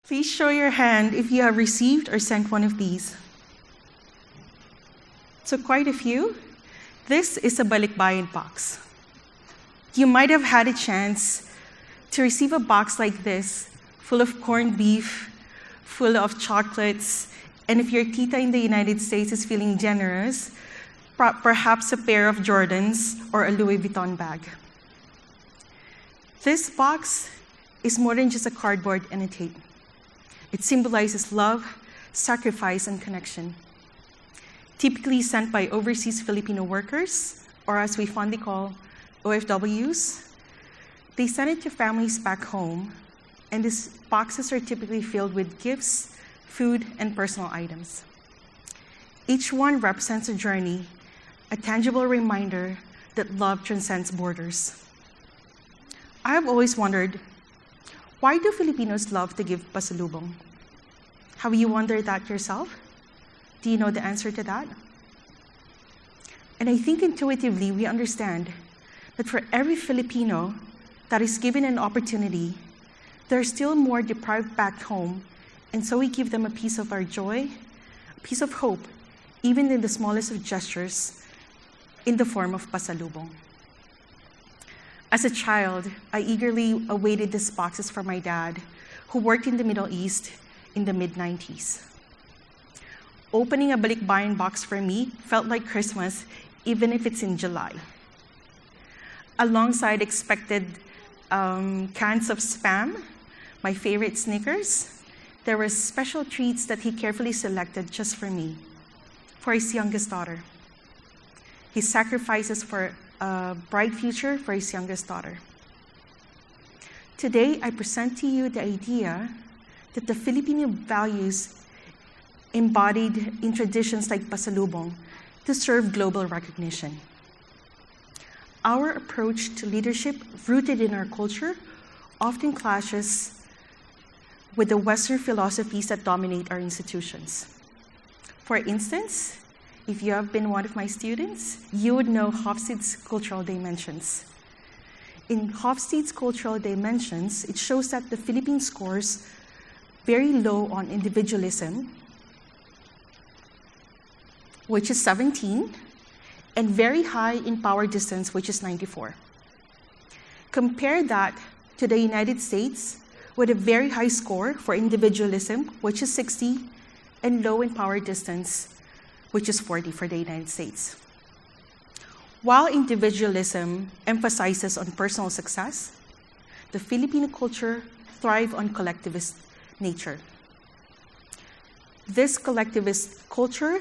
Please show your hand if you have received or sent one of these. So quite a few. This is a balikbayan box. You might have had a chance to receive a box like this, full of corned beef, full of chocolates, and if your tita in the United States is feeling generous, perhaps a pair of Jordans or a Louis Vuitton bag. This box is more than just a cardboard and a tape. It symbolizes love, sacrifice, and connection. Typically sent by overseas Filipino workers, or as we fondly call OFWs, they send it to families back home, and these boxes are typically filled with gifts, food, and personal items. Each one represents a journey, a tangible reminder that love transcends borders. I have always wondered, why do Filipinos love to give pasalubong? Have you wondered that yourself? Do you know the answer to that? And I think intuitively we understand that for every Filipino that is given an opportunity, there are still more deprived back home, and so we give them a piece of our joy, a piece of hope, even in the smallest of gestures, in the form of pasalubong. As a child, I eagerly awaited these boxes from my dad, who worked in the Middle East in the mid-90s. Opening a balikbayan box for me felt like Christmas, even if it's in July. Alongside expected cans of Spam, my favorite Snickers, there were special treats that he carefully selected just for me, for his youngest daughter. He sacrifices for a bright future for his youngest daughter. Today, I present to you the idea that the Filipino values embodied in traditions like pasalubong deserve global recognition. Our approach to leadership, rooted in our culture, often clashes with the Western philosophies that dominate our institutions. For instance, if you have been one of my students, you would know Hofstede's cultural dimensions. In Hofstede's cultural dimensions, it shows that the Philippines scores very low on individualism, which is 17, and very high in power distance, which is 94. Compare that to the United States, with a very high score for individualism, which is 60, and low in power distance, which is 40 for the United States. While individualism emphasizes on personal success, the Filipino culture thrives on collectivist nature. This collectivist culture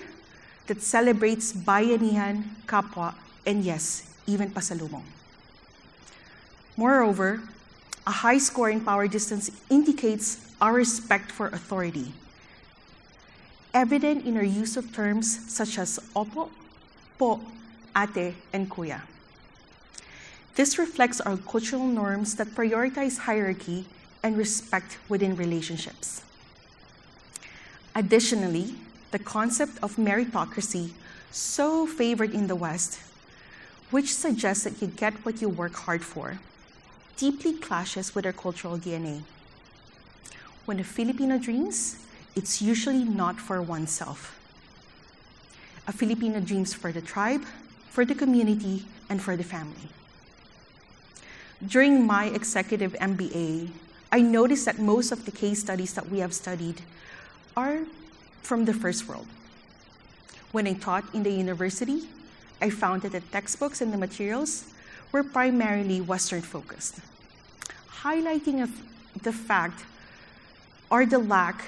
that celebrates bayanihan, kapwa, and yes, even pasalubong. Moreover, a high score in power distance indicates our respect for authority, evident in our use of terms such as opo, po, ate, and kuya. This reflects our cultural norms that prioritize hierarchy and respect within relationships. Additionally, the concept of meritocracy, so favored in the West, which suggests that you get what you work hard for, deeply clashes with our cultural DNA. When a Filipino dreams, it's usually not for oneself. A Filipino dreams for the tribe, for the community, and for the family. During my executive MBA, I noticed that most of the case studies that we have studied are from the first world. When I taught in the university, I found that the textbooks and the materials were primarily Western-focused, highlighting the fact or the lack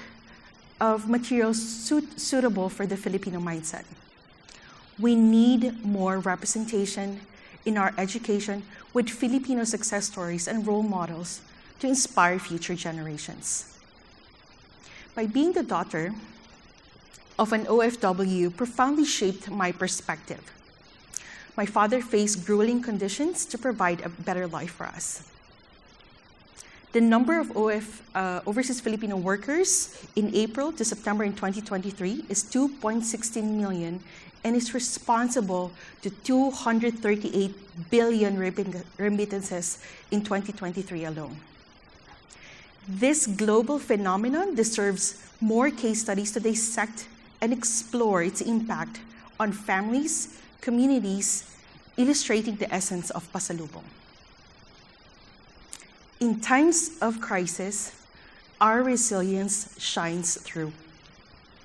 of materials suitable for the Filipino mindset. We need more representation in our education with Filipino success stories and role models to inspire future generations. By being the daughter of an OFW profoundly shaped my perspective. My father faced grueling conditions to provide a better life for us. The number of overseas Filipino workers in April to September in 2023 is 2.16 million and is responsible to 238 billion remittances in 2023 alone. This global phenomenon deserves more case studies to dissect and explore its impact on families, communities, illustrating the essence of pasalubong. In times of crisis, our resilience shines through.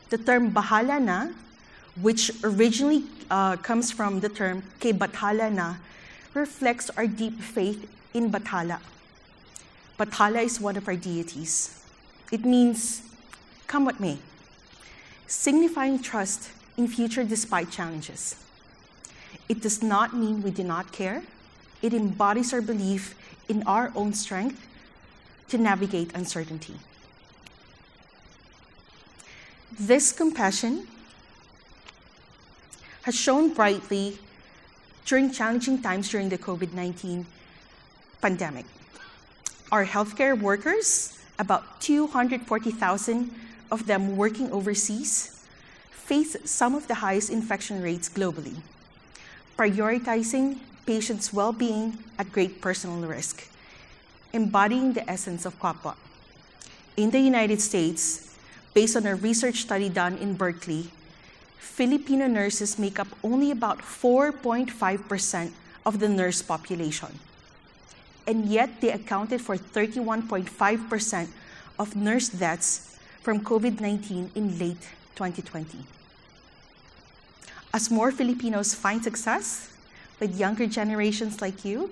The term bahala na, which originally comes from the term kay Bathala na, reflects our deep faith in Bathala. Bathala is one of our deities. It means, come what may, signifying trust in future despite challenges. It does not mean we do not care. It embodies our belief in our own strength to navigate uncertainty. This compassion has shone brightly during challenging times during the COVID-19 pandemic. Our healthcare workers, about 240,000 of them working overseas, face some of the highest infection rates globally, prioritizing patients' well-being at great personal risk, embodying the essence of kapwa. In the United States, based on a research study done in Berkeley, Filipino nurses make up only about 4.5% of the nurse population. And yet they accounted for 31.5% of nurse deaths from COVID-19 in late 2020. As more Filipinos find success with younger generations like you,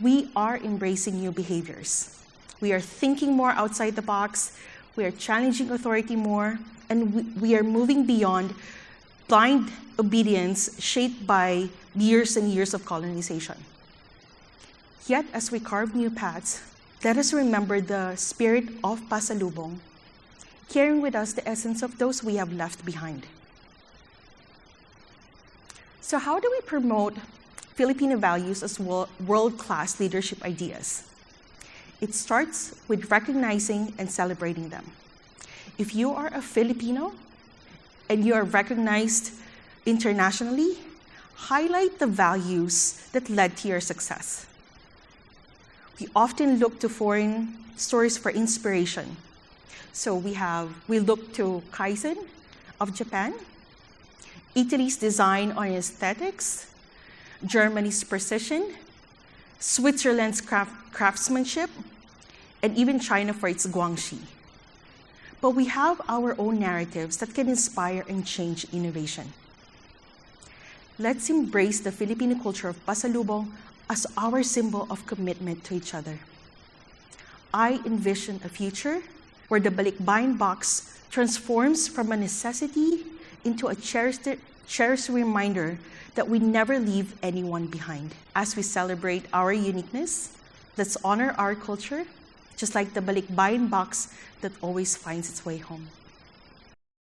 we are embracing new behaviors. We are thinking more outside the box, we are challenging authority more, and we are moving beyond blind obedience shaped by years and years of colonization. Yet, as we carve new paths, let us remember the spirit of pasalubong, carrying with us the essence of those we have left behind. So how do we promote Filipino values as world-class leadership ideas? It starts with recognizing and celebrating them. If you are a Filipino and you are recognized internationally, highlight the values that led to your success. We often look to foreign stories for inspiration. So we look to Kaizen of Japan, Italy's design on aesthetics, Germany's precision, Switzerland's craftsmanship, and even China for its guangxi. But we have our own narratives that can inspire and change innovation. Let's embrace the Filipino culture of pasalubong as our symbol of commitment to each other. I envision a future where the balikbayan box transforms from a necessity into a cherished reminder that we never leave anyone behind. As we celebrate our uniqueness, let's honor our culture, just like the balikbayan box that always finds its way home.